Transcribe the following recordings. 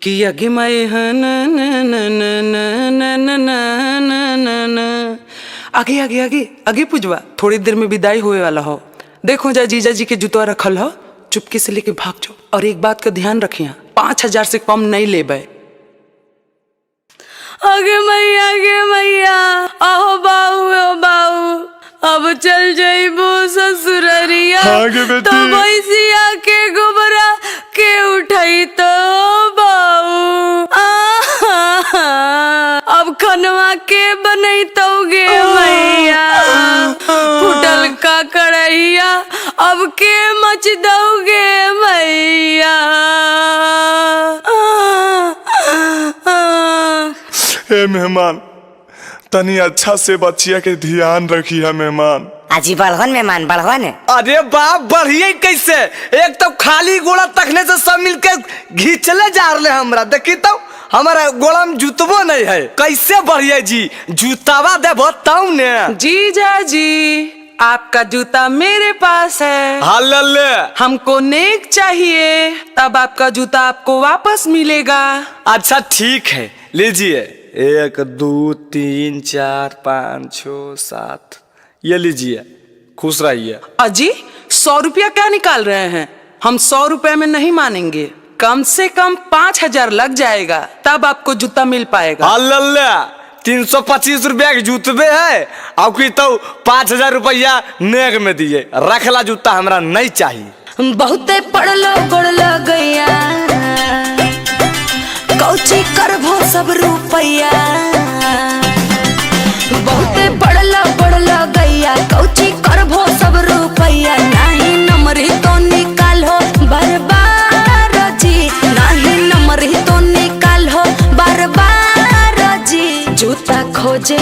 कि यज्ञ मय आगे आगे आगे आगे पूजवा। थोड़ी देर में विदाई होए वाला हो। देखो जा जीजा जी के जूता रखल हो, चुपके से लेके भाग जाओ। और एक बात का ध्यान रखिए, 5,000 से कम नहीं लेबे। आगे मैया आहो बाऊ अब चल जाइबो ससुररिया तो भैंसिया के गोबरा के उठाई तो बाऊ। अब खनवा के बनैतोगे मैया, फुटल का कढ़ैया अब के मच दोगे मैया। हे मेहमान, तनी अच्छा से बच्चिया के ध्यान रखिए मेहमान। अजी बढ़न मेहमान बढ़न। अरे बाप बढ़िए कैसे, एक तो खाली गोड़ा तकने से सब मिलके घींचले जा रहे हमरा। देखी तो हमारा गोड़ा में जूतबो नहीं है, कैसे बढ़िया जी जूतावा दे बताऊ ने। जीजा जी आपका जूता मेरे पास है। हालले हमको नेक चाहिए, तब आपका जूता आपको वापस मिलेगा। अच्छा ठीक है, लीजिए 1 2 3 4 5 6 7, ये लीजिए, खुश रहिए। अजी 100 रुपया क्या निकाल रहे हैं? हम 100 रुपए में नहीं मानेंगे, कम से कम 5,000 लग जाएगा, तब आपको जूता मिल पाएगा। हालले 325 रुपया के जूतबे है, आपकी तो 5,000 रुपया नेक में दिए। रखला जूता हमरा नहीं चाहिए। बहुते पड़लो गोड़लो गैया, कौची करभो सब रुपैया। बहुते पड़लो गोड़लो गैया, कौची करभो सब रुपैया। नहीं नमरी तो निकालो बरबार जी, नहीं नमरी तो निकालो बरबार जी। जूता खोजे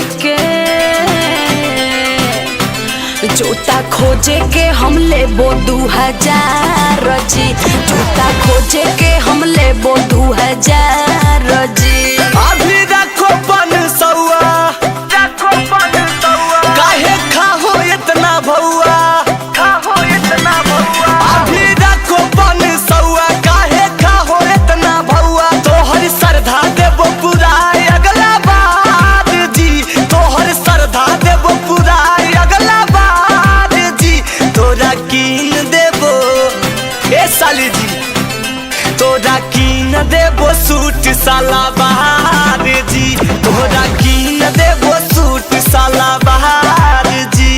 के हम लेबो 2,000 जी। जूता खोजे के हम लेबो 2,000 जी। अभी रखो 500, काहे खाहो इतना भौआ, अभी रखो 500, काहे खाहो इतना भौआ। तोहर श्रद्धा देबो पूरा अगला बार जी, तोहर श्रद्धा देबो पूरा अगला बार जी। तोरा कीन देबो ए साली जी, तोरा कीन देबो सूट साला बहार जी, तोरा कीन देबो सूट साला बहार जी।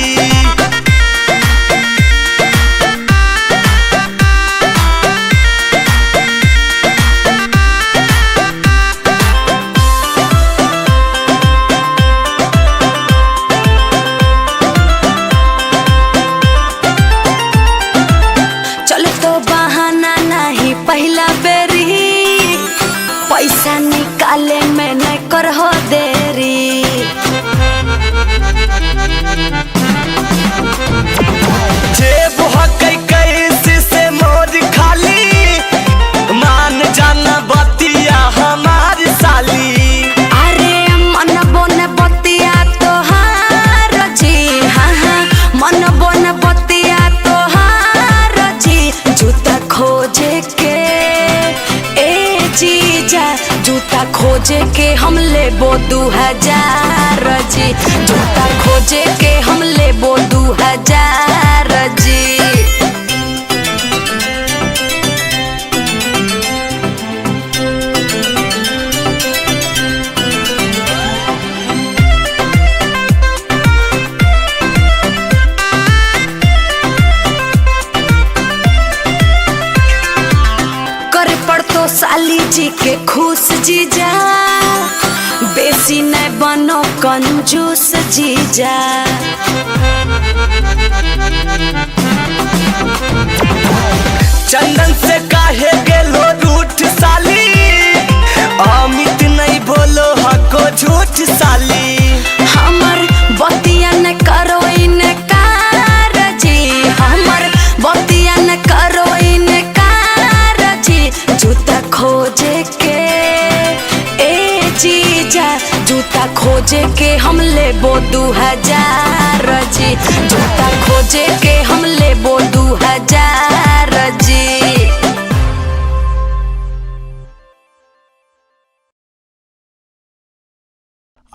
चल तो बहाना नहीं पहला बेरी, पैसा निकाले में नहीं करहो देरी। जेब हकै कैसे से मोर खाली, मान जाना बतिया हमार साली। अरे मन बोन बतिया तोहार जी, हाँ हाँ मन बोन बतिया तोहार जी। जूता खोजे के ए जीजा, जूता खोजे के हम लेबो 2,000 जी। जूता खोजे के हम लेबो 2,000 जी। करे पड़तो साली जी के खुश जीजा, बेसी नहीं बनो कंजूस जीजा। चंदन से काहे गेलो रूठ साली, अमित नहीं बोलो हको झूठ साली। हमर बतिया न करो इनकार जी, हमर बतिया न करो इनकार जी। जूता खोजे के ए जीजा, जूता खोजे के हम लेबो 2,000 जी। जूता खोजे के हम लेबो 2,000 जी।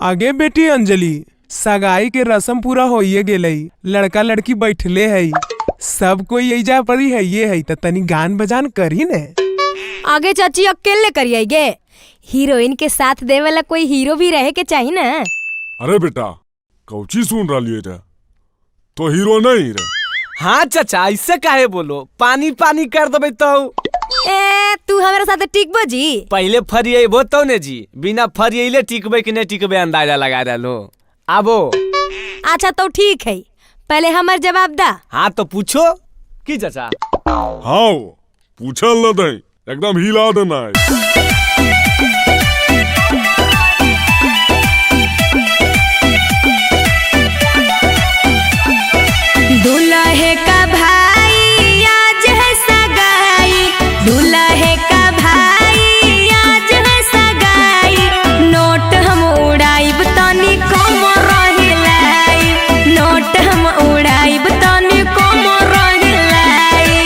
आगे बेटी अंजलि, सगाई के रस्म पूरा होइए गेलई, लड़का लड़की बैठले है, सब कोई एजा पर ही है, ये है त तनी गान बजान करी ने। आगे चाची अकेले करिए गे, हीरोइन के साथ दे वाला कोई हीरो भी रहे के चाहिए ना। अरे बेटा कौची सुन रही है तो हीरो नहीं रे। हाँ चाचा ऐसे काहे बोलो, पानी पानी कर देबे तो। ए तू हमारे साथ टिकबो जी? पहले फरिएबो तो ने जी, बिना फरिएले टिकबे कि नहीं टिकबे अंदाजा लगा डालो। आबो। अच्छा तो ठीक है, पहले हमार जवाब दा। हाँ तो पूछो की चाचा। हाँ पूछल न दे, एकदम हिला देना है। दूल्हे का भाई आज है सगाई, दूल्हे का भाई आज है सगाई, नोट हम उड़ाइब तनी कम रहिलाई, नोट हम उड़ाइब तनी कम रहिलाई।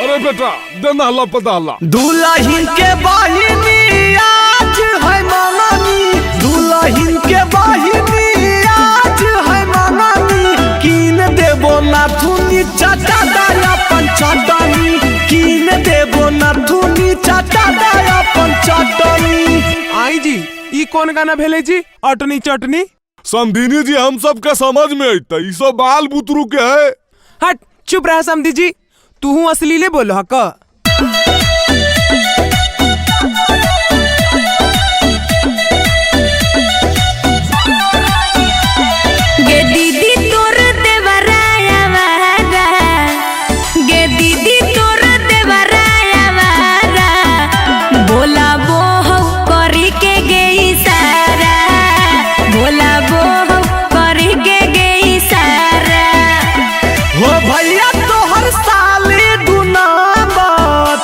अरे बेटा देना हल्ला पता हल्ला। दुल्हन के बहिनी आज है मंगनी, दुल्हन के बहिनी आज है मंगनी, कीन देबो नाथुनी चाचा दाया पंचटनी, कीन देबो नाथुनी चाचा दाया पंचटनी। आई जी ई कौन गाना भेले जी? अटनी चटनी। समधिनी जी हम सब के समझ में अइता, ई सब बाल बुतरू के है। हट चुप रह समधी जी, तू असलीले बोलो हक। गे दीदी तोर देवराया वारा, गे दीदी तोर देवराया वारा, बोला बोह करी के गई सारा, बोला बोह करी के गई सारा। हो भैया तोहर साली दुनामत,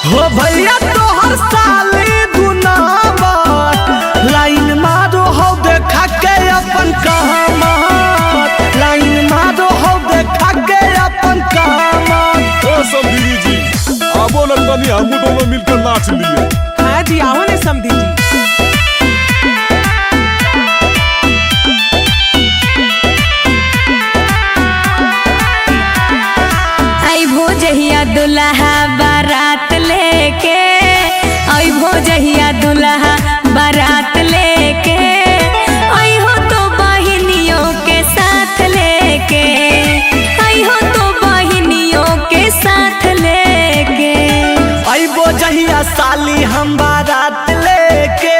हो भैया तोहर साली दुनामत, लाइन मारो हो देखा के अपन कहमत, लाइन मारो हो देखा के अपन कहमत। ओ समधिनी जी आबो न तनी हम दोनों मिलकर नाच लिए। हाँ जी आओ ने समधी जी। आई भोजहिया दुल्हा बारात लेके, आई भोजहिया दुल्हा बारात लेके, आई हो तो बहिनियों के साथ लेके, आई हो तो बहिनियों के साथ लेके। आइबो जहिया साली हम बारात लेके,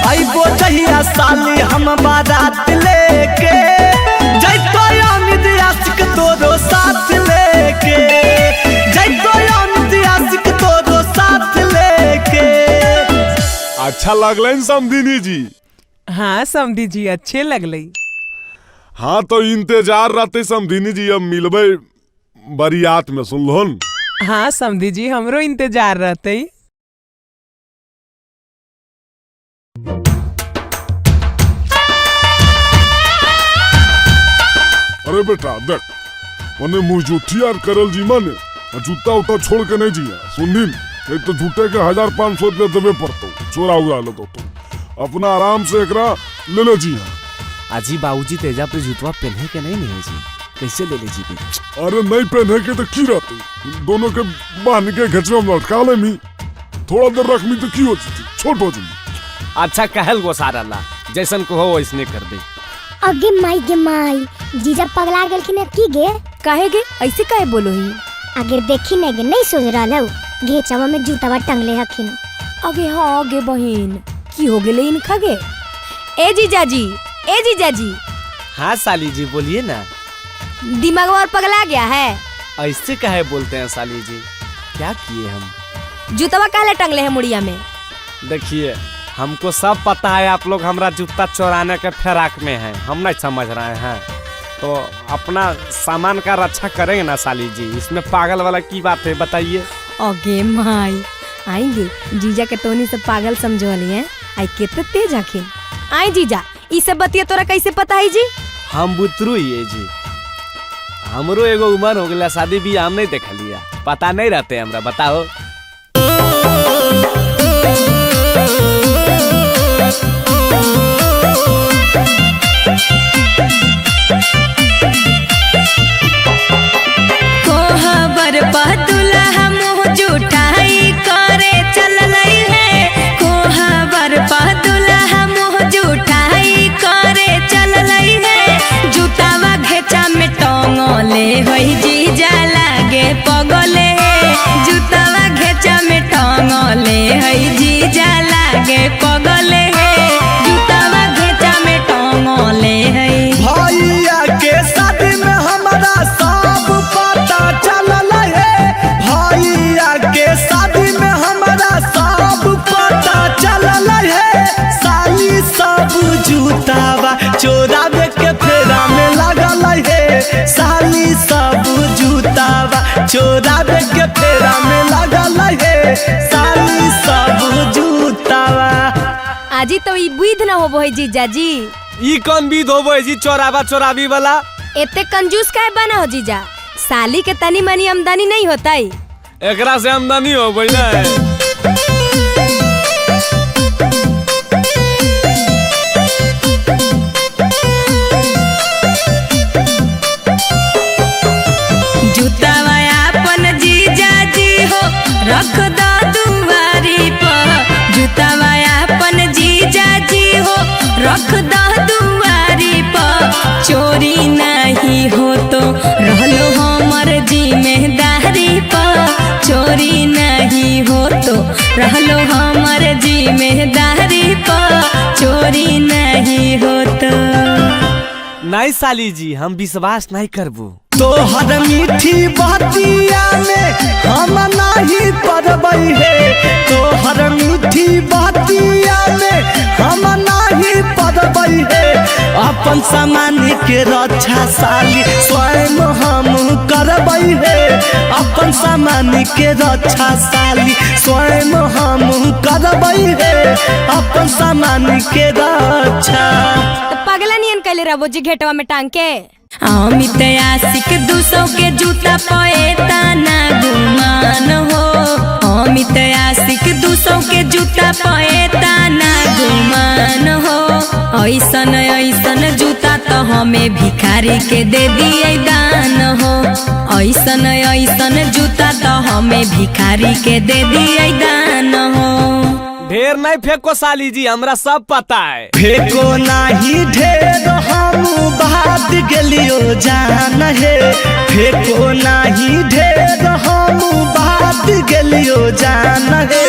आइबो जहिया साली हम बारात लेके, जैतो अमित आशिक तोरो साथ लेके, जैतो अमित आशिक तोरो साथ लेके। अच्छा लगलन समधिनी जी? हाँ समधी जी अच्छे लगलई। हाँ तो इंतजार रहते समधिनी जी, अब मिलबे बरियात में सुनलोन। हाँ समधी जी हमरो इंतजार रहते। अरे बेटा देख मने मुँह जूठी यार करल जी माने, जूता उता छोड़ के नहीं जिया सुनलीन, एक तो झूठे के 1500 रुपया देवे पड़तो, चोरा उड़ा लो तो अपना आराम से एकरा ले ले जी। अजी बाबूजी तेजा पे जूतवा पहने के नहीं है जी, कैसे ले ले जी? अरे नहीं पहने के तो की रहते, दोनों के बांध के घचवा में लटका ले मी, थोड़ा देर रख मी तो की होती थी, छोट हो जाती। अच्छा कहल गो सारा ला, जैसन को हो वैसने कर दे। अगे माई जीजा पगला गेल कि न की गे? काहे गे ऐसे काहे बोलो ही? अगर देखी नहीं गे नहीं सोच रहा लो, घेचवा में जूतावा टंगले हखिन। आगे हाँ आगे बहिन की हो गेले इनका गे? ए जीजाजी, ए जीजाजी। हाँ साली जी बोलिए ना। दिमाग और पगला गया है? ऐसे काहे बोलते हैं साली जी, क्या किए हम? जूतवा काहे टंगले है मुड़िया में? देखिए हमको सब पता है, आप लोग हमारा जूता चोराने के फिराक में हैं, हम नहीं समझ रहे हैं, तो अपना सामान का रक्षा करेंगे ना साली जी, इसमें पागल वाला की बात है बताइए। ओगे माई आएंगे जीजा के तोनी से पागल समझोली हैं, आई कितने तेज आखिन। आई जीजा ई सब बतिया तोरा कैसे पता है जी? हम बुतरू ही जी, हमरो एगो उम्र हो गया, शादी भी हम नहीं देख लिया, पता नहीं रहते हमरा, बताओ। के फेरा में लगल है साली सब जूतावा। आजी तो ई बुध ना होबो है जीजा जी। ई कौन विध होबो है जी चोराबा चोराबी वाला? एते कंजूस काहे बना हो जीजा? साली के तनी मनी आमदनी नहीं होता है। एकरा से आमदनी होबो ना। जूतावा अपन जीजा जी हो रख दो दुआरी पर। जूतावा अपन जीजा जी हो रख दो दुआरी पर। चोरी नहीं हो तो रहलो हमर जिम्मेदारी पर। चोरी नहीं हो तो रहलो हमर जिम्मेदारी पर। चोरी नहीं हो तो। नहीं साली जी हम विश्वास नहीं करबो। तोहर मीठी बतिया में हम नहीं पड़बै है। तोहर मीठी बतिया में हम नहीं पड़बै है। अपन सामान के रक्षा साली स्वयं हम करबै है। अपन सामान के रक्षा साली स्वयं हम करबै है। अपन सामान के रक्षा। तो पगला नियन कैले रहो जी घेटवा में टांग के। अमित आशिक 200 के जूता पएता ना गुमान हो। अमित आशिक 200 के जूता पएता ना गुमान हो। ऐसन ऐसन जूता तो हमें भिखारी के दे दिए दान हो। ऐसन ऐसन जूता तो हमें भिखारी के दे दिए दान हो। ढेर नहीं फेंको साली जी हमरा सब पता है। फेंको नहीं ढेर हम बात गेलियो जान है। फेंको नहीं ढेर हम बात गेलियो जान है।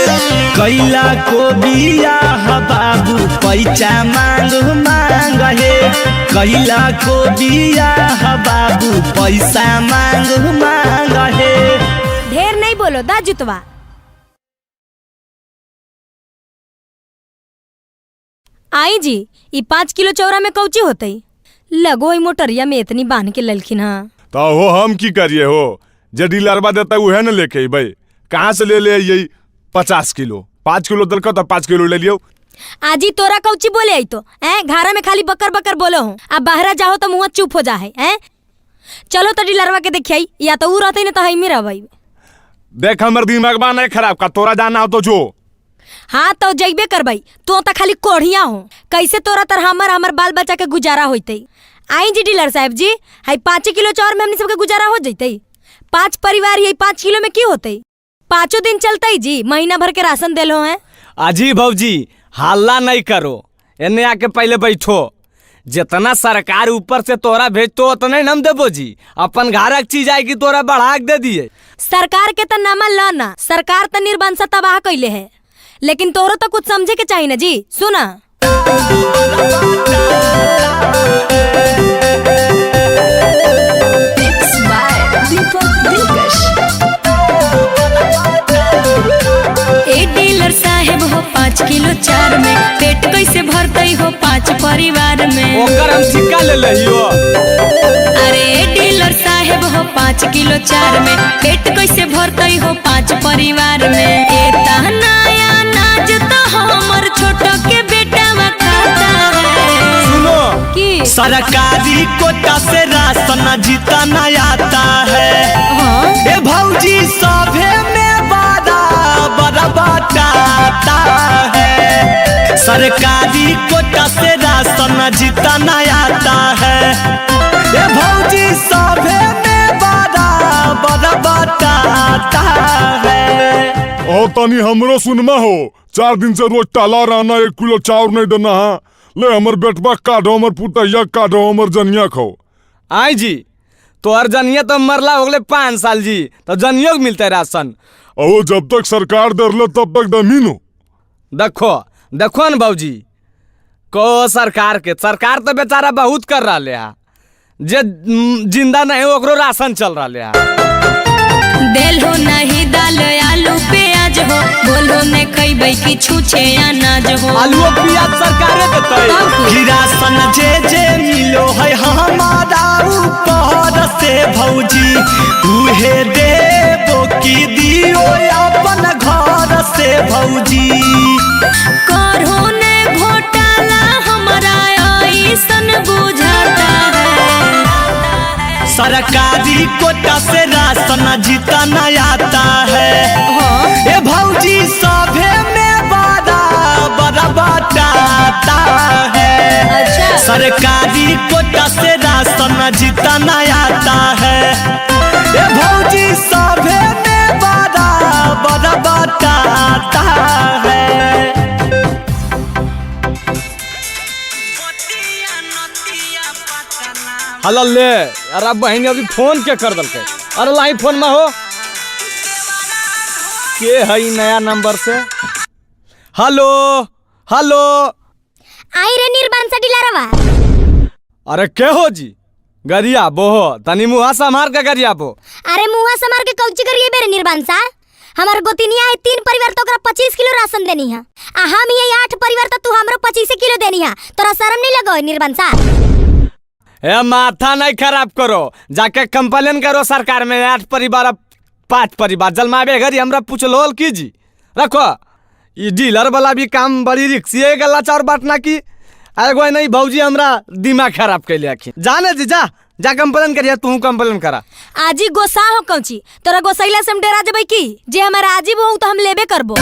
कैला को बियाह बाबू पैसा मांग मांग है। कैला को बियाह बाबू पैसा मांग मांग है। ढेर नहीं बोलो दा जुतवा। आई जी ई 5 किलो चौरा में कौची होते? लगो ही मोटरिया में इतनी बांध के ललखिन। हाँ तो हो हम की करिए हो जे डीलरबा देता है न लेके भाई कहाँ से ले ले यही 50 किलो 5 किलो दल तो 5 किलो ले लियो। आजी तोरा कौची बोले आई तो घारा में खाली बकर बकर बोलो हूँ। अब बाहर जाओ तो मुँह चुप हो जा है। चलो तो डीलरवा के देखिए या तो वो रहते न तो है मेरा भाई। देख हमर दिमाग बा नहीं खराब का तोरा जाना हो तो जो। हाँ तो जइबे करबई तो खाली कोढ़िया हो। कैसे तोरा तर हमर बाल बच्चा के गुजारा होते? आई जी डीलर साहब जी हाई 5 किलो चाउर में हमनी सबके गुजारा हो जैते। 5 परिवार यही 5 किलो में की होते? 5 दिन चलते जी महीना भर के राशन दिलो है। अजी भौजी हल्ला नहीं करो एने आके पहले बैठो। जितना सरकार ऊपर से तोरा भेजतो उतने हम देबो जी। अपन घरक चीज आई की तोरा बढ़ा के दे दिए। सरकार के तो नामा लाना सरकार तो निर्बंध तबाह कैले है। लेकिन तोरो तो कुछ समझे के चाहिए ना जी। सुना ए डीलर साहेब हो 5 किलो चार में पेट कैसे भरते हो 5 परिवार में। ओकर हम ठिका ले लियो। अरे डीलर साहेब हो 5 किलो चार में पेट कैसे भरते हो 5 परिवार में। एता नया नाज तो हमर छोटो के बेटा खाता है। सुनो की सरकारी कोटा से राशन जीता नहीं आता है। ए भौजी सभे में बड़ा बाटाता है। सरकारी कोटा से राशन जीता नहीं आता है। ए भौजी सभे में बड़ा बाटाता है। और तनी हमरो सुनमा हो 4 दिन से रोज टाला रहना 1 किलो चाउर नहीं देना है। ले हमर बेटवा काढ़ो हमर पुतैया काढ़ो हमर जनिया खो। आई जी तोहर जनिया तो मरला हो गए 5 साल जी तो जनियो के मिलते राशन। और जब तक सरकार दरले तब तक दमीनो। देखो न बाबूजी को सरकार सरकार तो बेचारा बहुत कर रहा है। जे जिंदा नहीं ओकरो राशन चल रहा है। देल हो नहीं दाल आलू प्याज हो बोलो ने खइबै की छूछे अनाज हो। आलू प्याज सरकारे देते। कि राशन जे मिलो है हमारा ऊपर से भौजी उहे देबो की रे भौजी। करो ने घोटाला हमारा ऐसन बुझाता है। सरकारी कोटा से राशन जीता न आता है। ए भौजी सभे में बड़ा बड़ा बटाता है। अच्छा। सरकारी कोटा से राशन जीता न आता है। ए भौजी सभे में बड़ा बड़ा बटाता है। हलो ले अरे बहनी अभी फोन के कर दल के। अरे लाई फोन में हो के है नया नंबर से। हेलो हेलो आई रे निर्बान सा डिलारवा। अरे के हो जी गरिया बोहो तनी मुहा संभार के गरिया बो। अरे मुहा समार के कौची करिए बेरे निर्बान सा। हमार गोतिनिया है 3 परिवार तो ओकरा 25 किलो राशन देनी है। आ हम ये 8 परिवार तो तू हमरो 25 किलो देनी है। तोरा शर्म नहीं लगो निर्बान सा? ए माथा नहीं खराब करो जाके कंप्लेन करो सरकार में। 8 परिवार 5 परिवार जलमाबे घरी हमरा पूछलोल की जी रखो। ई डीलर वाला भी काम बड़ी रिक्सी गला चार बांटना की। एगो नहीं भौजी हमरा दिमाग खराब कैले आखिर। जाने जी जा जा कंप्लेन करिया तू कंप्लेन करा। आजी गोसा हो कौची तोरा गोसैला से हम डेरा जबै की जे हमारा आजी बहु तो हम लेबे करबो।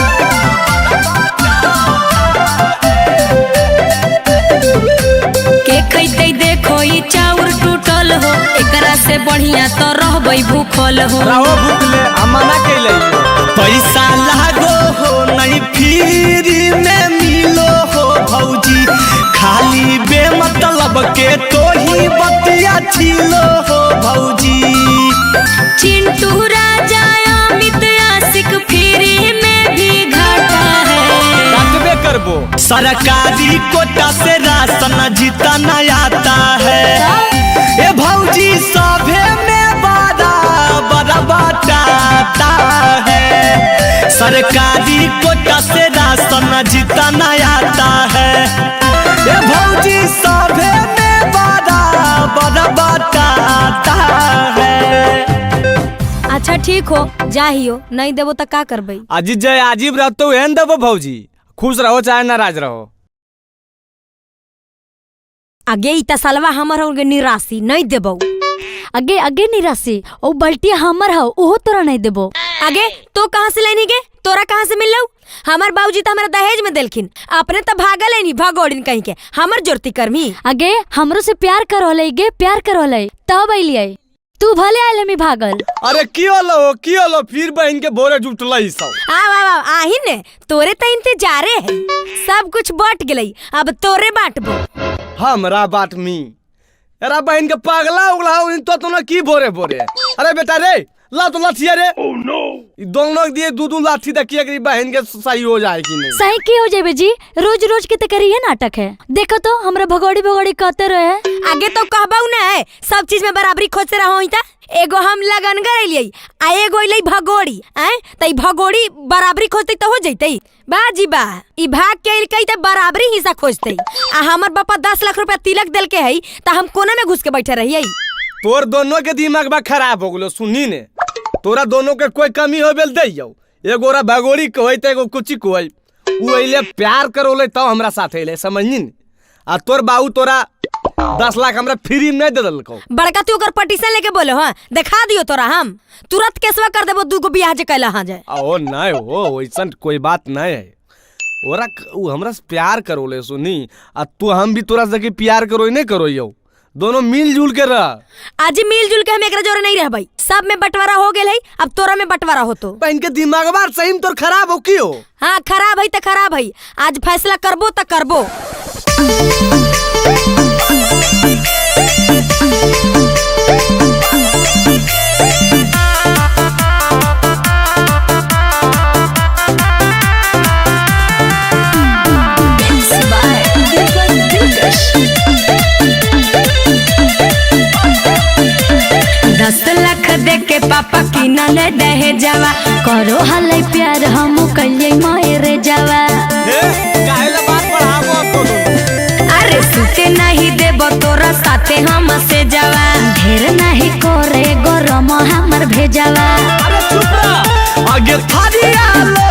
के खैते देखो ई चाउर टूटल हो। एकरा से बढ़िया तो रहबै भूखल हो। रहो भूखले अमना कैले। पैसा लागो हो नहीं फ्री में मिलो हो भौजी। खाली बेमतलब के तो ही बतिया छिलो हो भौजी। चिंटू राजा अमित आशिक फ्री में भी घाटा है। काटबे करबो। सरकारी कोटा से राशन जीता न आता है। ए भौजी सभे में बड़ा बड़ा बटाता है। सरकारी कोटा से राशन जीता न आता है। ए भौजी सभे में बड़ा बड़ा बटाता है। अच्छा ठीक हो जाहियो नहीं देबो तो का करबै। अजी जय अजीब रहतो एहन देबो भौजी। खुश रहो चाहे नाराज रहो। आगे इता सालवा हमर हो निराशी नहीं देबो। आगे आगे निराशी ओ बल्टिया हमर हो ओहो तोरा नहीं देबो। आगे तो कहाँ से लेनी गे तोरा कहाँ से मिललौ। हमार बाबूजी तो हमारा दहेज में देलखिन अपने तो भागा लेनी भगोड़िन कहीं के हमर जोरती करमी। आगे हमरो से प्यार करोले गे प्यार करोले तब अइलिए तू भले आले में भागल। अरे की होलो फिर बहन के बोरे जुटलई सब। आ आही ने तोरे तो इंतजारे है। सब कुछ बट गेलई अब तोरे बांटबो। हमरा बाट मी अरे बहन के पागला उगला तो ना की बोरे बोरे। अरे बेटा रे ला तो लाठिया रे। ओह नो ई दोनों दिए दू लाठी देखिए कि बहन के सही हो जाए कि नहीं। सही की हो जाए जी रोज रोज के करिए नाटक है। देखो तो हमरा भगोड़ी भगोड़ी कहते रहे। आगे तो कहबाऊ ना है सब चीज में बराबरी खोजते रहो। एगो हम लगन गरलियै आ एगो इलै भगोड़ी आए तई भगोड़ी बराबरी खोजते तो हो जैतै। बाजी बा ई भाग के इलकै त बराबरी हिस्सा खोजते। आ हमर बापा 10 लाख रुपया तिलक देल के है त हम कोना में घुस के बैठे रहियै। तोर दोनों के दिमाग बा खराब हो गेलो सुनी ने। तोरा दोनों के कोई कमी हो बेल दैयो। एगो रा भगोड़ी कहै त एगो कुची कहै। उ अइले प्यार करोले त हमरा साथ अइले समझनी ने। आ तोर बाऊ तोरा 10 लाख हमरा फ्री में दे दलको। बड़का तू ओकर पटिशन लेके बोलो हां दिखा दियो तोरा हम तुरंत केसवा कर देबो। दूगो बियाह जे कैला हां जाए। ओ नहीं हो वैसन कोई बात नहीं है। ओरा उ हमरा से प्यार करोले सुनी आ तू हम भी तोरा से प्यार करो नहीं करो यो। दोनों मिलजुल के रह। आज मिलजुल के हम एकरा जोरे नहीं रहबै। सब में बंटवारा हो गेल है अब तोरा में बंटवारा होतो। बहन के दिमाग बार सही में तोर खराब हो की हो। हां खराब है त खराब है। आज फैसला करबो त करबो। दे के पापा की न ले दहे जावा करो हले प्यार हम कलिए मायरे जावा। काहे ला बात बढ़ावो तो। अरे सुते नहीं देबो तोरा साथे हम से जावा। ढेर नहीं करे गरम हमर भेजावा। अरे चुप रह। आगे थारिया लो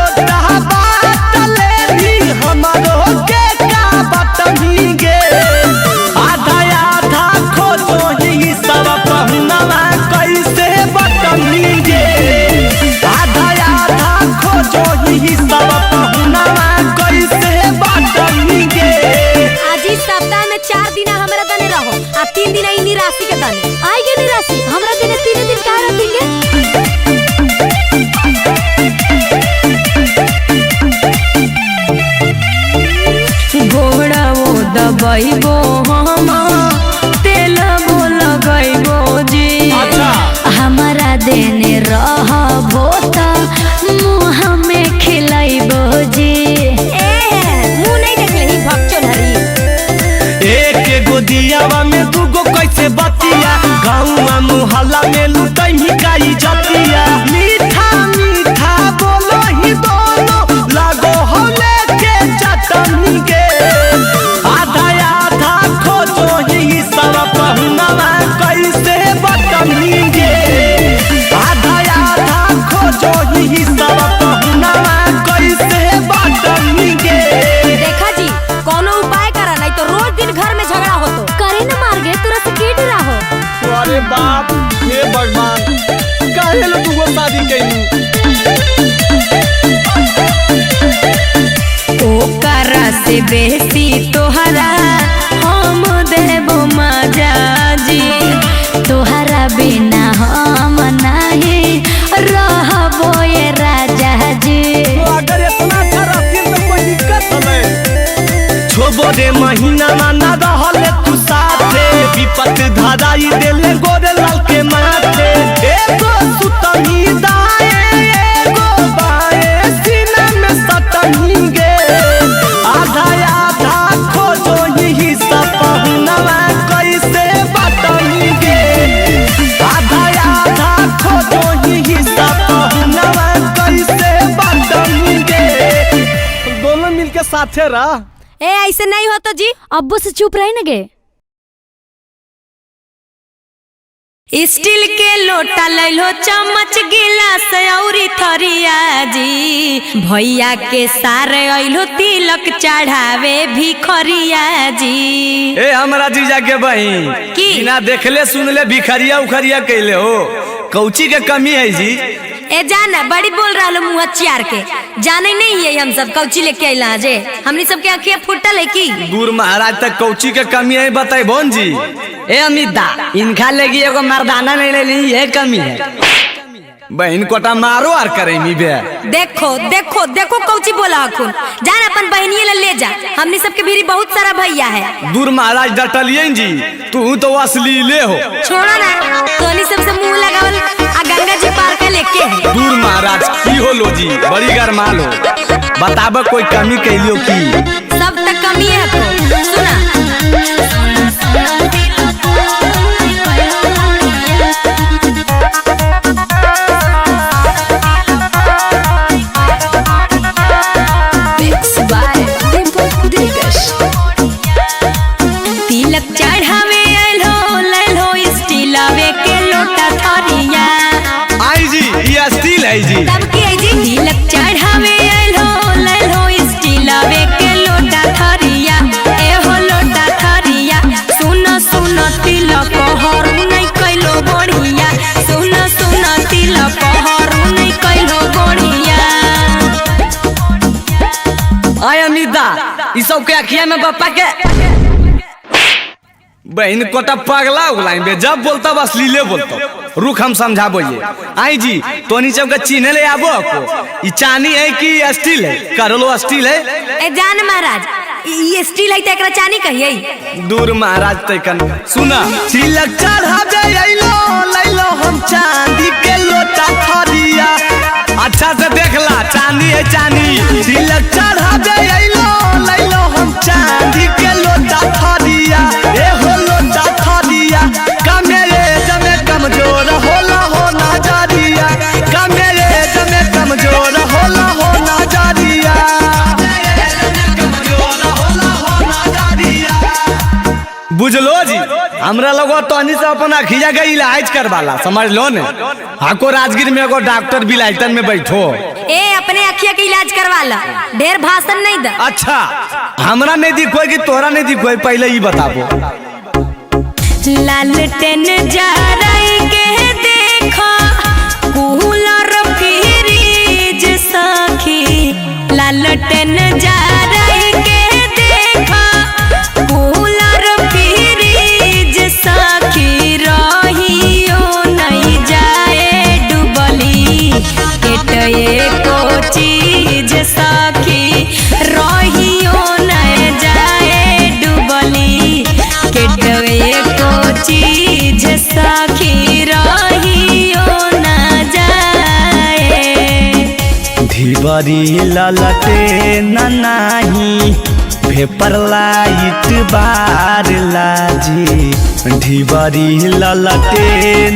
ही सब पहुनावा कैसे बाटनी आज इस सप्ताह में 4 दिन हमरा दने रहो आ 3 दिन ई निराशि के दने आई गे निराशि हमरा देने 3 दिन का रखेंगे। घोड़ा वो दबाइबो हम तेल वो लगाइबो जी। हमारा देने रहबो त मुँह में खिलाइबो जी। मुंह नहीं देखले ही भक्चोल हरी एक गोदियावा में दूगो कैसे बतिया गाँव मुहल्ला में लुटई हिकाई जतिया मीठा मीठा बोलो ही दोनों लागो हो लेके चटनी के आधा आधा खोजो ही सब पहुनावा कैसे बटनी गे आधा आधा खोजो ही सब पहुनावा कैसे बटनी गे। देखा जी कोनो उपाय करा नहीं तो रोज दिन घर में झगड़ा हो तो करे न मार गे तोरा से के डरा हो। अरे बाप हे भगवान काहे लो तू शादी कैनी ओकरा से बेसी तोहरा हम देबो मजा जी। तोहरा बिना हम नहीं रहबो ये राजा जी। अगर इतना अच्छा रहती तो कोई दिक्कत हमें छोबो रे महीना माना रहल तू साथे विपत धराई देले गोरे लाल के माथे एगो सुतनी दाए एगो बाए सीना में सटनी गे आधा आधा खोजो ही सब पहुनावा कैसे बटनी गे आधा आधा खोजो ही सब पहुनावा कैसे बटनी गे। दोनों मिलके साथे रह। ए ऐसे नहीं होता जी अब्बू से चुप रही न गे। स्टील के लोटा लैलो चम्मच गिलास औरी थरिया जी। भैया के सारे अइलो तिलक चढ़ावे भिखरिया जी। ए हमरा जीजा के बहिन की? बिना देखले सुनले भिखरिया उखरिया कैले हो कौची के कमी है जी। ए जाना बड़ी बोल रहा लो मुँह चियार के जाने नहीं है हम सब कौची लेके आइला जे हमनी सबके आँखिया फुटल है की गुरु महाराज तक कौची के कमी है बताई बोन जी। ए अमिता इनका लगी एगो मर्दाना नहीं ले ली ये कमी है। बहन कोटा मारो आर करे मी बे। देखो देखो देखो कौची बोला हकुन जान अपन बहनिए ले जा हमनी सबके भीरी बहुत सारा भैया है। गुरु महाराज डटलिए जी तू तो अश्लीले हो। छोड़ा ना तोनी सबसे मुंह लगावल आ गंगा जी पार के लेके है। गुरु महाराज की हो लो जी बड़ी गरमाल हो बताब कोई कमी कैलियो की सब तक कमी है तो सुना तिलक चढ़ावे आइलो लैलो स्टीलवे के लोटा थरिया। आई जी ये स्टील है जी। तब की है जी तिलक चढ़ावे आइलो लैलो स्टीलवे के लोटा थरिया। ए हो लोटा थरिया सुन सुन तिलक हरू नहीं कैलो बढ़िया। सुन सुन तिलक हरू नहीं कैलो बढ़िया। आय अमिता ई सब के अखिया में बापा के बहन कोटा पगला उगलाई बे जब बोलता बस लीले बोलता रुक हम समझाबोये। आई जी तोनी सब के चिन्ह ले आबो को ई चानी है कि स्टील है कर लो स्टील है। ए जान महाराज ये स्टील है त एकरा चानी कहिए। दूर महाराज तकन सुना तिलक चढ़ावे आइलो लैलो हम चांदी के लोटा थरिया। अच्छा से देखला चांदी है चांदी। तिलक चढ़ावे आइलो लैलो हम चांदी के लोटा थरिया। ए हो लोटा थरिया कमेरे जमे कमजोर होला हो नजरिया कमेरे जमे कमजोर होला हो नजरिया। बुझलो जी हमरा लोग तोनी से अपन अखिया के इलाज करवाला समझ लो ने। हाको राजगीर में एगो डॉक्टर बिलायतन में बैठो ए अपने अखिया के इलाज करवा ला ढेर भाषण नहीं द। अच्छा हमरा नहीं दिखोई कि तोरा नहीं दिखोई पहले ही बताबो। लालटेन जराई के देखा कूलर फ्रिज सखी ढिबरी ललटे नाही पेपर लाइट बार लाजी ढिबरी ललटे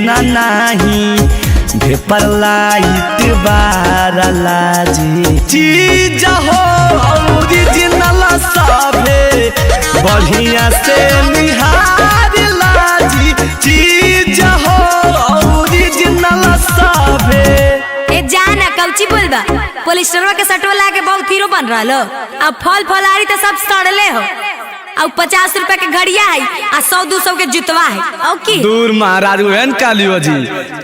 नाही पेपर लाइट बार लाजी चीज हो ओरिजिनल सभे बढ़िया से निहार लाजी चीज हो ओरिजिनल सभे। ए जाना कौची बोलबा पोलिस्टरवा के सटवा ला के बहुत हीरो बन रहा अब फल फलारी तो सब सड़ले हो और 50 रुपए के घड़िया है आ 100-200 के जुतवा है और की दूर महाराज वेन कालियो जी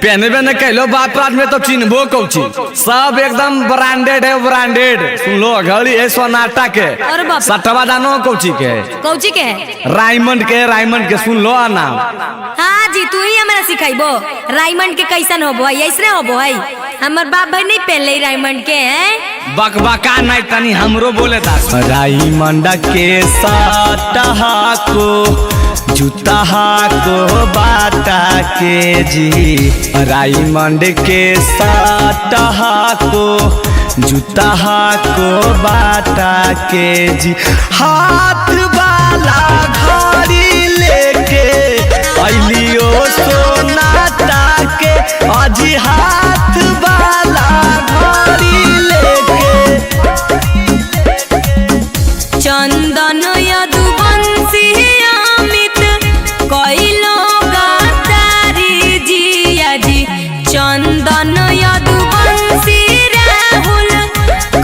पहने न कहलो बाप रात में तो चिन्हबो कौची सब एकदम ब्रांडेड है ब्रांडेड सुन लो घड़ी है सोनाटा के और बाप सटवा दानो कौची के है रायमंड के सुन लो नाम। हाँ जी तू ही हमरा सिखाइबो रायमंड के कैसन होबो है ऐसने होबो है हमर बाप भाई नहीं पहले रायमंड के हैं बकबका नहीं तनी हमरो बोले था रायमंड के सटहा को जूता को बाटा के जी रायमंड के सटहा को जूता को बाटा के जी हाथ वाला घड़ी लेके अलियो सोनाटा के अजी हाथ वाला घड़ी लेके चंदन यदुवंशी अमित कइलो गातारी जिया जी चंदन यदुवंशी राहुल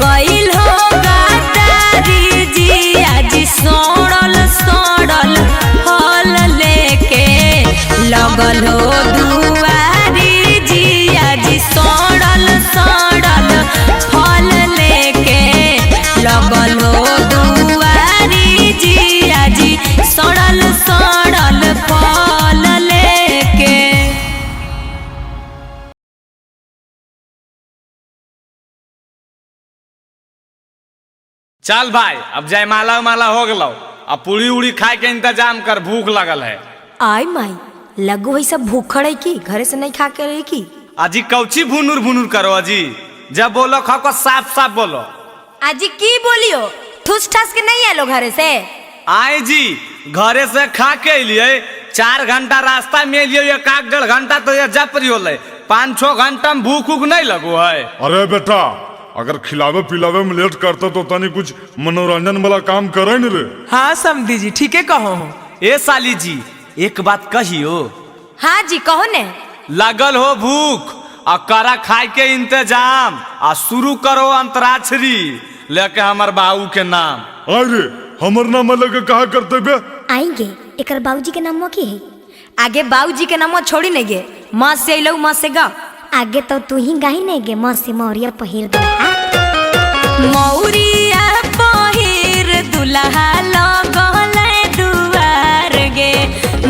कइलो गातारी जिया जी सोड़ल सोड़ल फल लेके लगल हो दुआरी जिया जी सोड़ल सोड़ल फल लेके लगल हो दुआरी जिया जी सड़ल सड़ल फल लेके। चल भाई अब जयमाला माला हो गलो अब पूरी उड़ी खाए के इंतजाम कर भूख लगल है। आई माई लगो है सब भूखड़ है की घरे से नहीं खा के रही की अजी कौची भुनुर भुनुर करो अजी जब बोलो खाओ को साफ साफ बोलो। अजी की बोलियो ठूस ठास के नहीं आलो घरे से आए जी घरे से खा के लिए 4 घंटा रास्ता में लियो 1-1.5 घंटा तो ये जप रही होले 5-6 घंटा में भूख उक नहीं लगो है। अरे बेटा अगर खिलावे पिलावे में लेट करता तो तनी कुछ मनोरंजन वाला काम करे न रे। हाँ समधी जी ठीक है कहो ए साली जी एक बात कहियो। हाँ जी कहो ने लगल हो भूख और करा खाए के इंतजाम आ शुरू करो अंतराक्षरी लेके हमार बाबू के नाम। अरे हमर नाम लेके कहा करते बे आएंगे एकर बाबूजी के नाम की है आगे बाबूजी के नाम छोड़ी नहीं गे माँ से अलो माँ से गा आगे तो तू ही गाई नहीं गे माँ से मौरिया पहिर दो मौरिया पहिर दुल्हा लगले दुआर गे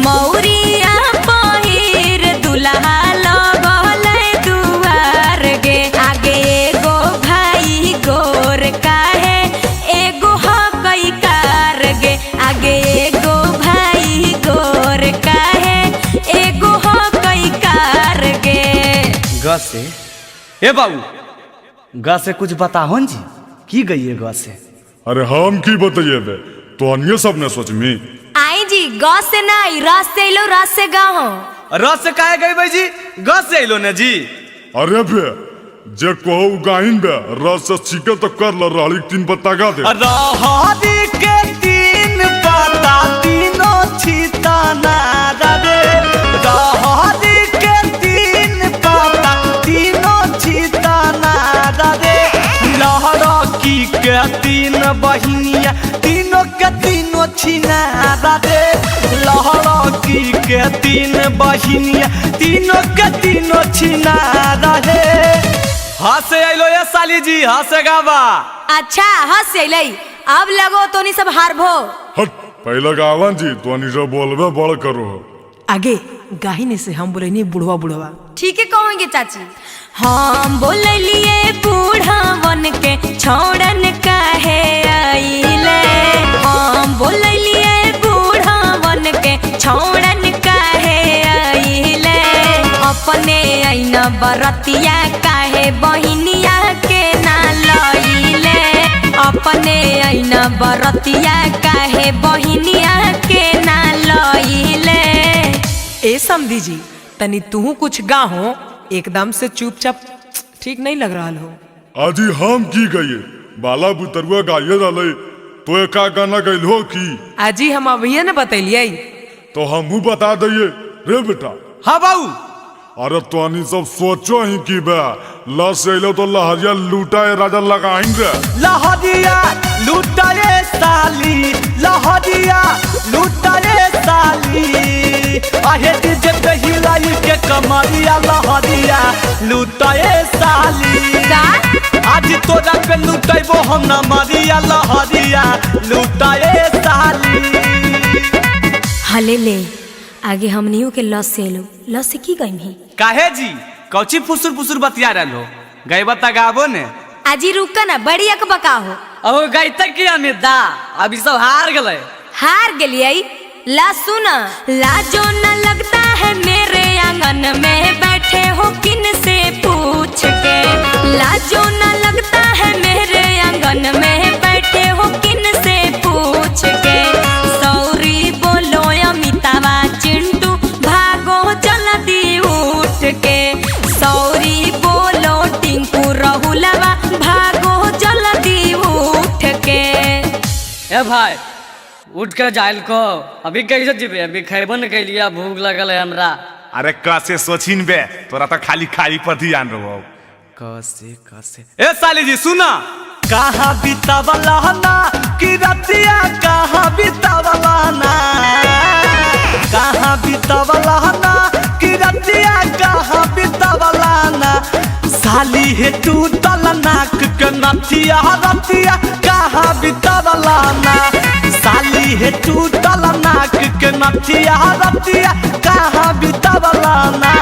मौरिया पहिर दुल्हा लगले दुआर गे आगे एगो भाई गोर काहे एगो हकई कार गे आगे एगो भाई गोर काहे एगो हकई कार गे। ग से ए बाबू ग से कुछ बताओ जी की गई है ग से। अरे हम की बताइए बे तो अन्य सब ने सोच में आई जी ग से नहीं रस से लो रस से गा हो रस से काहे गई भाई जी ग से लो ने जी। अरे बे जे कहू गाइन बे रस से सीखे तो कर ल रहली 3 पत्ता गा दे। रहरी के 3 पत्ता तीनों छिता ना रे रहरी के 3 पत्ता तीनों छिता ना रे लहरा की के 3 बहिनिया तीनों के तीनों छिना रे लहरा की के 3 बहिनिया तीनों के तीनों छिना रे। हंसे अलो ये साली जी हंसे गावा। अच्छा हंस अलै अब लगो तोनी सब हारभो। हट पहले गावन जी तो अनिशा बोलबे बड़ करो आगे गाहिने से हम बोले नहीं बुढ़वा बुढ़वा ठीक है कहोगे चाची हम बोलिए बूढ़ावन के छोड़न काहे आइले हम बोलिए बूढ़ावन के छोड़न काहे आइले अपने आईना बरतिया काहे बहिनिया के ना न बरतिया काहे बहिनिया के ना लइले। ए समधी जी तनी तू कुछ गाहो, एकदम से चुपचाप ठीक नहीं लग रहा हो। आजी हम की गए बाला बुतरुआ गाये डाले तो का गाना गइल हो की आजी हम अभी न बतैलिए तो हमहू बता दइए रे बेटा। हाँ बाबू। अरे तो सब सोचो ही की बा लस अइलो तो लहरिया लूटाए राजा लगाएंगे। लहरिया लूटाए साली, लहरिया लूटाए साली, आहे डीजे पे हिलाई के कमरिया लहरिया लूटाए साली। आज तोरा पे लूटेबो हम ना मरिया लहरिया लूटाए साली। हले ले आगे हमनियों के लस से लो, लस से की गई ही काहे जी कौची फुसुर फुसुर बतिया रहलो गई बता गाबो ने। आजी रुका ना बड़ी अक बका हो। अब गई तक की अमिता अभी सब हार गए। हार गलिए ला सुना। लाजो न लगता है मेरे आंगन में बैठे हो किन से पूछ के। लाजो न लगता है मेरे आंगन में बैठे हो किन से पूछ के। सॉरी बोलो अमितावा चिंटू भागो जल्दी उठ के। सॉरी बोलो टिंकू राहुलवा भागो जल्दी उठ के। ए भाई उठ कर जाइल को अभी कैसे जीवे अभी खैबन के लिए भूख लगल है हमरा। अरे कैसे सोचिन बे तोरा तो खाली खाली पर ध्यान रहो। कैसे कैसे ए साली जी सुना। कहाँ बितावला ना कि रतिया कहाँ बितावला ना, कहाँ बितावला ना कि रतिया कहाँ बितावला ना। साली है टूटल नाक के नथिया रतिया कहाँ बितावला ना। साली है टूटल नाक के नथिया रतिया कहाँ बितावला ना।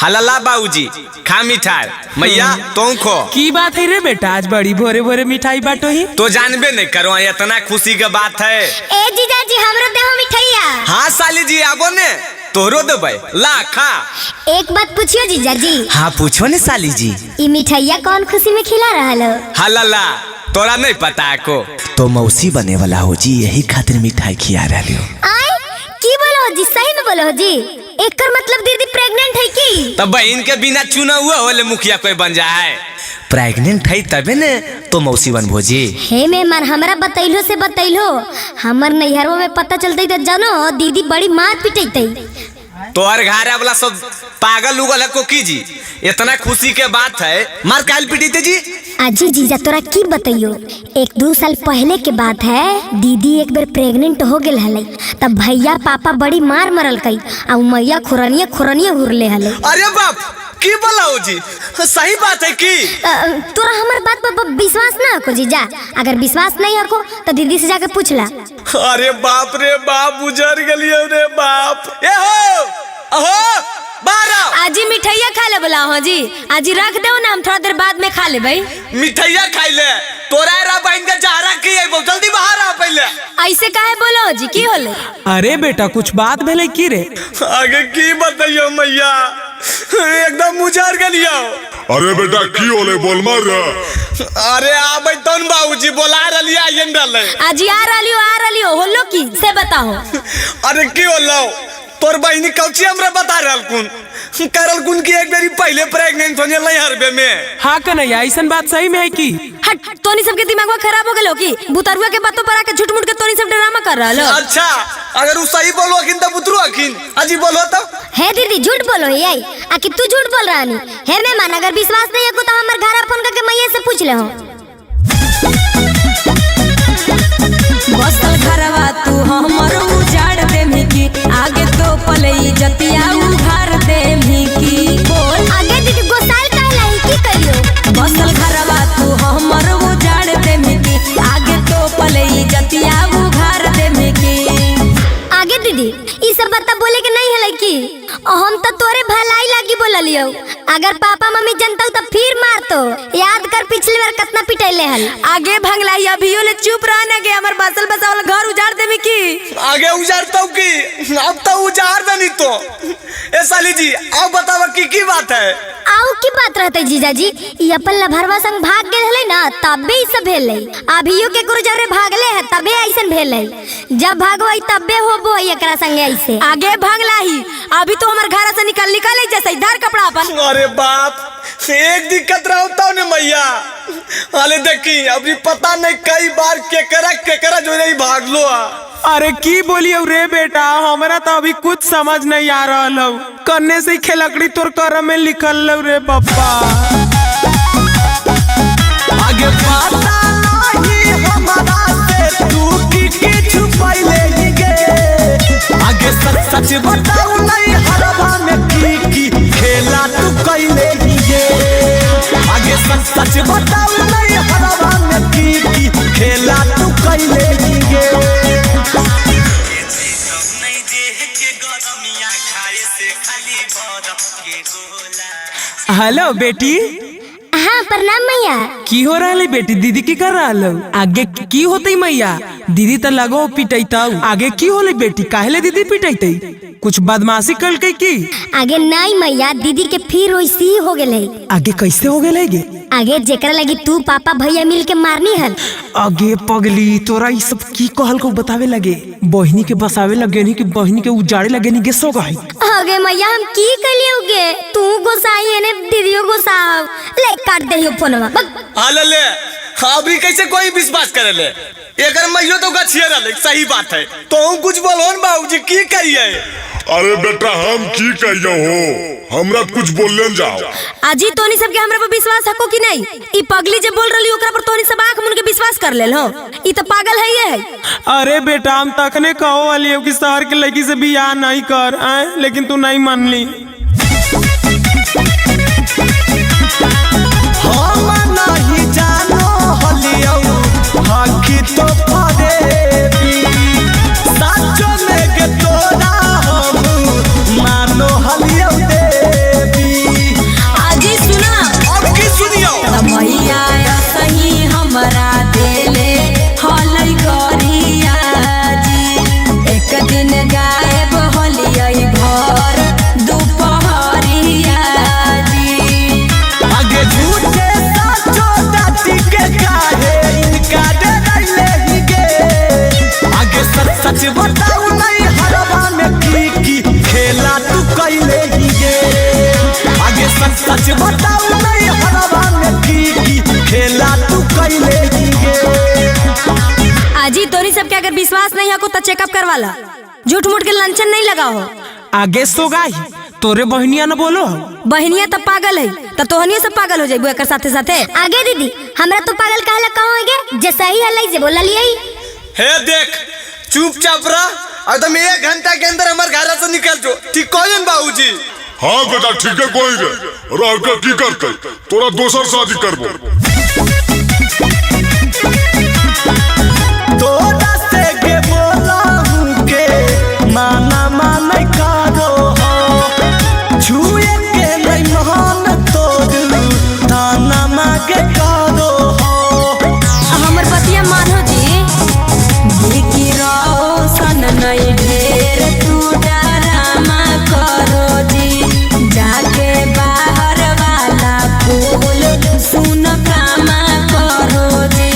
हलाला बाबूजी खा मिठाई मैया तुम खो। की बात है रे बेटा आज बड़ी भोरे भोरे मिठाई बाटो ही। तो जानबे नहीं करो इतना खुशी के बात है। ए जीजाजी हमरो देहो मिठाइया। हाँ साली जी आबो ने तोरो देबै ला खा। एक बात पूछियो जीजाजी। हाँ पूछो ने साली जी। ई मिठाइया कौन खुशी में खिला रहल हो? हलाला तोरा नहीं पता को तो मौसी बने वाला हो जी यही खातिर मिठाई खिया रहे हो। आय की बोलो जी सही में बोलो जी। एकर मतलब दीदी प्रेग्नेंट है की? तब बहन के बिना चुना हुआ होले मुखिया कोई बन जाए। प्रेग्नेंट है तबे ने तो मौसी बन भोजी। हे मेहमान हमरा बतैलो से बतैलो हमर नैहरवा में पता चलते तो जानो दीदी बड़ी मार पिटैते। तोहर घर वाला सब पागल उगल है को की जी इतना खुशी के बात है मार काल पिटी जी। अजी जीजा तोरा की बताइयो 1-2 साल पहले के बात है। दीदी एक बार प्रेग्नेंट हो गेल हले तब भैया पापा बड़ी मार मरल कई आ मैया खुरनिया हुरले हले। अरे बाप की बोला हो जी सही बात है की? तोरा हमर बात पर विश्वास ना हो जीजा। अगर विश्वास नहीं हो तो दीदी से जाके पूछ ला। अरे बाप रे बाप उजर गलियो रे बाप। ए हो अहो बारा आजी मिठाइया खा ले बोला हो जी। आजी रख दो ना हम थोड़ा देर बाद में खा ले भाई। मिठाइया खाई ले तोरा रा बहन के जहरा की है जल्दी बाहर आ पहले। ऐसे काहे बोलो जी की होले? अरे बेटा कुछ बात भेले की रे? आगे की बताइयो मैया एकदम उजर गलियो। अरे बेटा की होले बोल मार। अरे आबै तन बाबूजी बोला रलिया आइन रहले। आजी आ रलियो होलो की से बताओ। अरे की होलो तोर बहिनी कौची हमरा बता रहल कुन करल कुन की एक बेरी पहले प्रेग्नेंट होने लई हरबे में। हाँ कन्हैया ऐसन बात सही में है की? हट तोनी सबके दिमागवा खराब हो गेलो की बुतरुआ के बातों पर आके झूठ मूठ के तोनी सब ड्रामा कर रहल। अच्छा अगर उ सही बोलो अखिन त बुतरू अखिन अजी बोलो त। हे दीदी झूठ बोलो ये आकि तू झूठ बोल रहा नी। हे मेहमान अगर विश्वास नहीं है को तो हमर घर फोन करके मैया से पूछ ले हो। बसल घरवा तू हमर उजाड़ देमी की आगे तो पलई जतिया उघार देमी की। बोल आगे दीदी गोसाल कहलाई की करियो। बसल घरवा तू हमर उजाड़ देमी की आगे तो पलई जतिया उघार देमी की। आगे दीदी ई सब बात बोले के नहीं हलै की? हम तो तोरे भलाई लागी बोललियो। अगर पापा मम्मी जानता तो फिर मारतो। याद कर पिछली बार कितना पिटैले हल। आगे भंगलाई अभियो ले चुप रह ना गे हमर बसल बसावल घर उजाड़ देमी की। आगे उजाड़तौ की अब तो उजाड़ देनी तो। ए साली जी अब बतावा की बात है। आउ की बात रहते जीजाजी, ई अपन लभरवा संग भाग गेल हले ना तबे ई सब भेल अभियो के गुरुजरे भागले है तबे ऐसन भेल जब भागवई तबे होबो एकरा संगे ऐसे आगे भागला ही अभी तो हमार घर से निकल जैसे इधर कपड़ा अपन। अरे बाप एक दिक्कत रहता ने मैया हाले देखी अभी पता नहीं कई बार केकरा जो नहीं भागलो। अरे की बोलियो रे बेटा, हमरा तो अभी कुछ समझ नहीं आ रहा लो। करने से खेलकड़ी तोर करम में लिखल लो रे पप्पा। आगे पता नहीं हमारा से तू की छुपाइले ही गे। आगे सच बताऊ नहीं हरवा में की खेला तू कइले ही गे। आगे सच बताऊ नहीं हरवा में की खेला तू कइले ही गे। हेलो बेटी। हाँ प्रणाम मैया। की हो रहा है बेटी? दीदी की कर रहा लो? आगे की होते मैया? दीदी तो लगो पिटैता। आगे की होले बेटी? काहेले दीदी पिटैते? कुछ बदमाशी कल के की? आगे नहीं मैया, दीदी के फिर वैसी हो गेले। आगे कैसे हो गेले गे? आगे जेकरा लगी तू पापा भैया मिल के मारनी हल। आगे पगली तोरा ये सब की कहल को बतावे लगे? बहनी के बसावे लगे नहीं कि बहनी के उजाड़े लगे नहीं? गेसो गई आगे मैया हम की कलियोगे? तू गोसाई ने दीदियो गोसाव ले काट देहियो फोनवा। हाले ले अभी कैसे कोई विश्वास करे ले? एकर मैयो तो गछिया रहले सही बात है। तो कुछ बोलोन बाबूजी की कहिए? अरे बेटा हम की कहियो हो, हमरा कुछ बोलने जाओ। अजी तोनी सबके हमरा पर विश्वास हको कि नहीं? ई पगली जे बोल रही ओकरा पर तोनी सब आंख मुन के विश्वास कर लेल हो? ई तो पागल है ये है। अरे बेटा हम तखने कहो वाली हो कि शहर के लड़की से बियाह नहीं कर आए, लेकिन तू नहीं मान ली। हम नहीं जानो हलियो हाकी तो परेबी। साचो में के तोरा हम मानो हलियो देवी। अजी सुना अब की सुनियो? मैया सही हमरा देले हलै गरिया जी। एक दिन गायब होलियै भर दुपहरिया जी। आगे झूठे साचो दाती के काहे इनका डरैले ही गे। आगे सच बताऊ नहीं हरवा में की खेला तू कइले ही गे। आगे सच बताऊ नहीं हरवा में की खेला तू कइले ही गे। अजी तोनी सबके अगर विश्वास नहीं हको तो चेकअप करवा ला। झूठ मूठ के लंचन नहीं लगाओ। आगे सो गाई तोरे बहनिया न बोलो? बहनिया तो पागल है तो तोहनियो सब पागल हो जाइबू एकर साथे साथे। आगे दीदी हमरा तो पागल काहेला कहोगे? जे सही हलै जे बोला लियै। हे देख चुपचाप रह एकदम 1 घंटा के अंदर हमारे घर से निकल जो। ठीक कहन बाबूजी? हाँ बेटा ठीक है कोई रे रह कर की करते तोरा दोसर शादी करबो। तोरा से के बोला हूँ के माना माने करो हो। छुए के नहीं मान तोड़ ताना मांगे करो हो। हमर बतिया मानो जी। देखी रहो सन नहीं ढेर तू डरामा करो जी। जाके बाहर वाला फूल सुन कामा करो जी।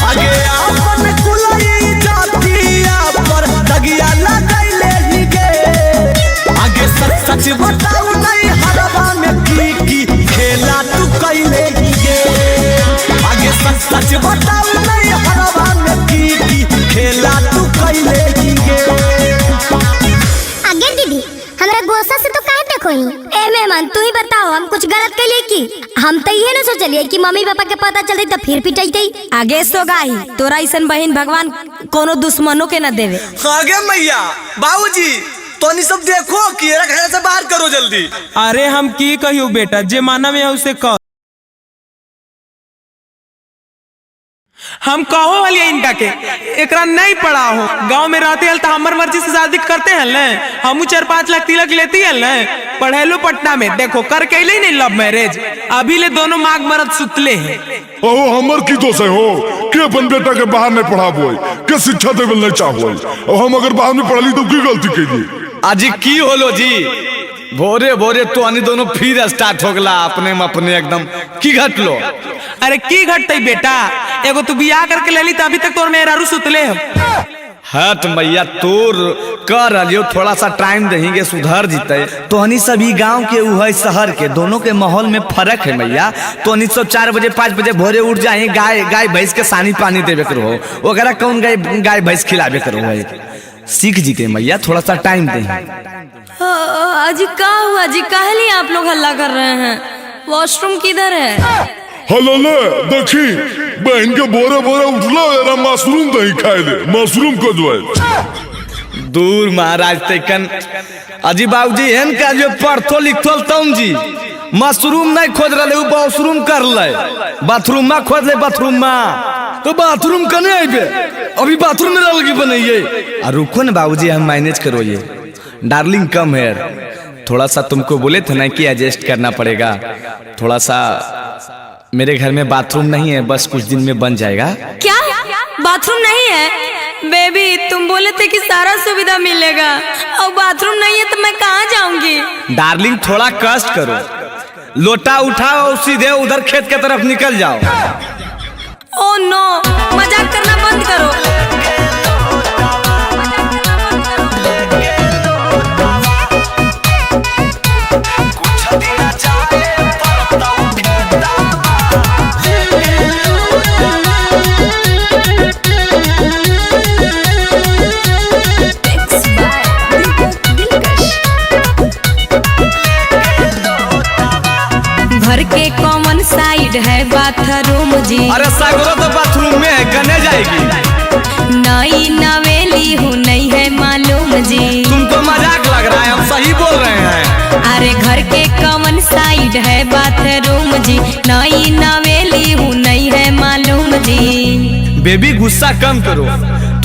आगे अपन कुलई जातिया पर दगिया लगैले ही गे। आगे सच बताऊ नहीं हरवा में की खेला तू कइले ही गे। आगे सच बताऊ नहीं हरवा में की खेला तू कइले ही गे। आगे दीदी हमरा गोसा से तो काहे देखोई? ए मेहमान तू ही बताओ हम कुछ गलत कइले की? हम तो ये न सोचलिए कि मम्मी पापा के पता चलते तो फिर पिटाइते। आगे सो गाई तोरा ऐसन बहन भगवान कोनो दुश्मनों के न देवे। आगे मैया बाबूजी तोनी सब देखो कि एरा घर से बाहर करो जल्दी। अरे हम की कहियो बेटा, जे माना में उसे कह। हम कहो वाली इनका के एकरा नहीं पड़ा हो। गांव में रहते हल तो हमर मर्जी से शादी करते हल न। हमू 4-5 लाख तिलक लेती हल न। पढ़ेलो पटना में देखो कर के नहीं लव मैरिज। अभी ले दोनों मांग मरद सुतले हैं। ओहो हमर की दोष है हो के अपन बेटा के बाहर नहीं पढ़ाबो के शिक्षा देवल नहीं चाहो। और हम अगर बाहर में पढ़ली तो की गलती कैली? अजी की होलो जी? भोरे भोरे तो अनि दोनों फिर स्टार्ट हो गला अपने में अपने एकदम की घटलो। अरे की घटते बेटा, एगो तू बियाह करके ले ली तो अभी तक तोर मेहरारू सुतले हम। हट मैया तोर कर रहियो, थोड़ा सा टाइम देंगे सुधर जीते। तो हनी सभी गांव के उह शहर के दोनों के माहौल में फर्क है मैया। तो हनी सब 4 बजे 5 बजे भोरे उठ जाए, गाय भैंस के सानी पानी देवे करो, वगैरह कौन गाय भैंस खिलावे करो है। सीख जीते मैया, थोड़ा सा टाइम दे। अजी का हुआ जी, काहे आप लोग हल्ला कर रहे हैं? वॉशरूम किधर है? हेलो ले देखी बहन के बोरे बोरे उठलो यार, मशरूम दही खाए दे, मशरूम को जो है दूर महाराज तकन अजी बाबूजी हन का जो पढ़तो लिखतो तुम जी मशरूम नहीं खोज रहे, वॉशरूम कर ले, बाथरूम में खोज ले, बाथरूम में तो बाथरूम कने आइबे, अभी बाथरूम में रह लगी बनाइए। रुको ना बाबूजी हम मैनेज करो, ये डार्लिंग कम है, थोड़ा सा तुमको बोले थे ना कि एडजस्ट करना पड़ेगा। थोड़ा सा मेरे घर में बाथरूम नहीं है, बस कुछ दिन में बन जाएगा। क्या बाथरूम नहीं है? बेबी तुम बोले थे कि सारा सुविधा मिलेगा और बाथरूम नहीं है तो मैं कहाँ जाऊंगी? डार्लिंग थोड़ा कष्ट करो, लोटा उठाओ और सीधे उधर खेत के तरफ निकल जाओ। ओह नो, मजाक करना बंद करो। घर के कॉमन साइड है बाथरूम जी। अरे सागरो तो बाथरूम में है, कने जाएगी? नई नवेली हूँ नहीं है मालूम जी। तुमको मजाक लग रहा है, हम सही बोल रहे हैं। अरे घर के कॉमन साइड है बाथरूम जी, नई नवेली हूँ नहीं है मालूम जी। बेबी गुस्सा कम करो,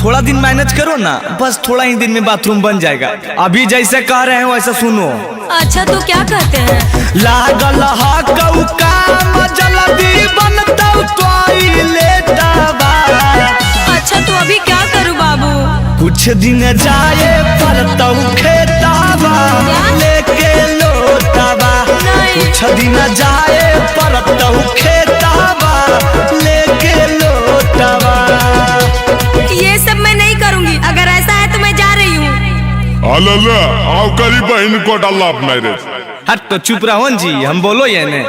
थोड़ा दिन मैनेज करो ना, बस थोड़ा ही दिन में बाथरूम बन जाएगा। अभी जैसे कह रहे हो वैसा सुनो। अच्छा तो क्या कहते हैं? लागल हा कौका जल्दी बनतौ टॉयलेटवा। अच्छा तो अभी क्या करूँ बाबू? कुछ दिन जाए परतौ खेतवा लेके लोटवा। कुछ दिन जाए परतौ खेतवा लेके लोटवा। ये सब मैं नहीं करूँगी, अगर ऐसा है तो मैं जा रही हूँ। अल्लाह आओ करी बहन को डाला अपना रे। हट तो चुप रहो जी, हम बोलो ये ने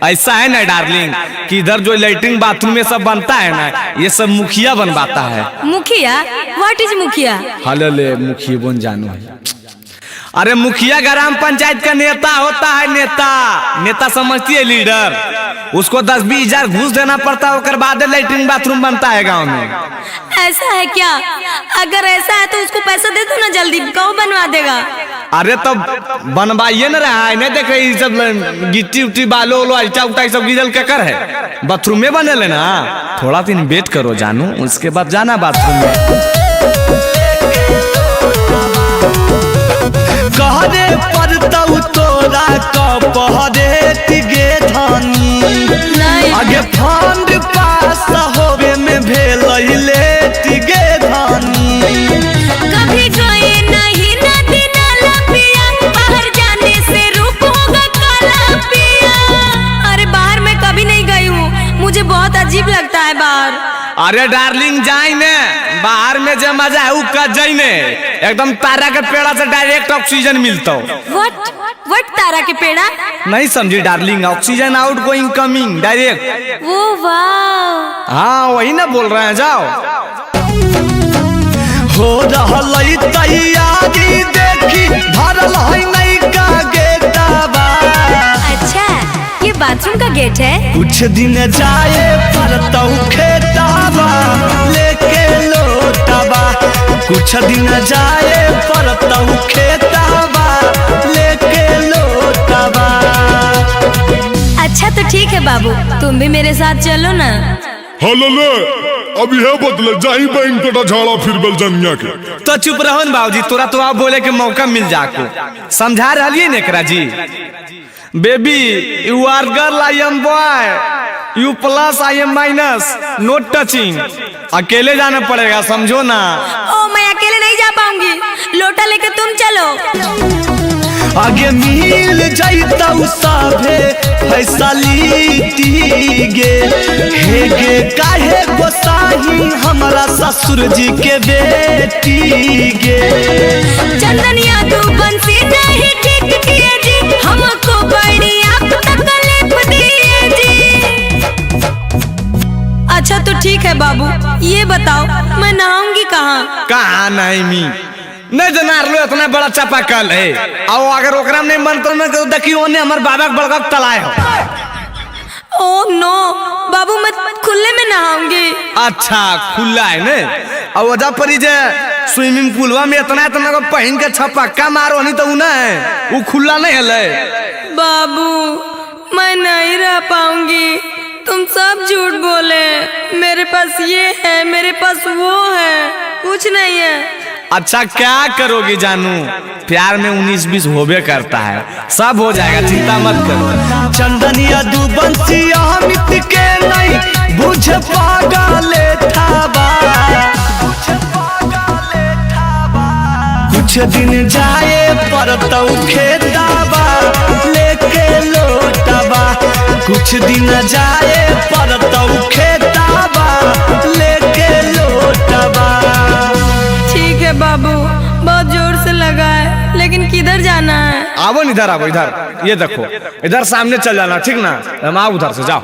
ऐसा है ना डार्लिंग कि इधर जो लैट्रिन बाथरूम में सब बनता है ना, ये सब मुखिया बनवाता है। मुखिया? व्हाट इज मुखिया? हलो ले मुखिया बन जानो है। अरे मुखिया ग्राम पंचायत का नेता होता है, नेता समझती है लीडर। उसको 10-20 हजार घूस देना पड़ता है, उसके बाद लैट्रिन बाथरूम बनता है गाँव में। ऐसा है क्या? अगर ऐसा है तो उसको पैसा दे दो ना, जल्दी कौन बनवा देगा? अरे तो बनवाइए न रहा है, नहीं देख रही सब गिट्टी उट्टी बालो उलो आइटा उटा सब गिरल के कर है, बाथरूम में बने लेना। थोड़ा दिन वेट करो जानू, उसके बाद जाना बाथरूम में। कहरे पड़तौ तोरा कपहरे तिगे धानी, आगे फंड पास होवे में भेल तिगे धानी। कभी गए नहीं नदी नाला पिया, बाहर जाने से रूप होगा काला पिया। अरे बाहर मैं कभी नहीं गई हूँ, मुझे बहुत अजीब लगता है बाहर। अरे डार्लिंग जाई ने, बाहर में जो मजा है वो कर जाई ने, एकदम तारा के पेड़ा से डायरेक्ट ऑक्सीजन मिलता हो। व्हाट तारा के पेड़ा? नहीं समझी darling, oxygen out going coming direct. वो वाह, हाँ वही ना बोल रहे हैं, जाओ। हो रहलई तैयारी देखी भरल है नई का गेटवा। अच्छा ये बाथरूम का गेट है? कुछ दिन जाए परतौ खेतवा लेके लोटवा। कुछ दिन जाए परतौ खेतवा लेके लोटवा। अच्छा तो ठीक है बाबू, तुम भी मेरे साथ चलो ना। हेलो ले अभी है बदले जाई बहन को झाड़ा फिर बल जनिया के। तो चुप रहो न बाबूजी, तोरा तो आप बोले के मौका मिल जाको, समझा रही नेकरा जी। Baby you are girl, I am boy, you plus I am minus, no touching. अकेले जाना पड़ेगा समझो ना। ओ मैं अकेले नहीं जा पाऊंगी, लोटा लेके तुम चलो। आगे मिल जाइता सभे फैसलिटी गे हे गे काहे गोसाही हमारा ससुर जी के बेटी गे। चंदनिया तू बंसी नहीं ठीक किए जी, हमको बड़ी आप तकलीफ दिए जी। अच्छा तो ठीक है बाबू, ये बताओ मैं नहाऊंगी कहाँ? कहाँ नहीं मी नहीं जनार लो इतना बड़ा चापाकल है और अगर ओकरा में मंत्र में देखियो ओने हमर बाबा के बड़का तलाय हो। ओह नो बाबू, मैं खुले में नहाऊंगी। अच्छा खुला है ने और वजह पर ही जे स्विमिंग पूलवा में इतना इतना को पहन के छपक्का मारो नहीं तो ना है वो खुला नहीं है। बाबू मैं नहीं रह पाऊंगी, तुम सब झूठ बोले। मेरे पास ये है, मेरे पास वो है, कुछ नहीं है। अच्छा क्या करोगी जानू, प्यार में 19-20 होबे करता है, सब हो जाएगा, चिंता मत करो। चंदनिया दू बंसिया मिट के नहीं बुझ पागल थाबा, कुछ दिन जाए परतौ खेताबा लेके लोटाबा, कुछ दिन जाए परतौ खेताबा लेके लोटाबा। ठीक है बाबू, बहुत जोर से लगा है, लेकिन किधर जाना है? आवो इधर, आवो इधर, ये देखो इधर सामने चल जाना, ठीक ना? हम आओ उधर से, जाओ।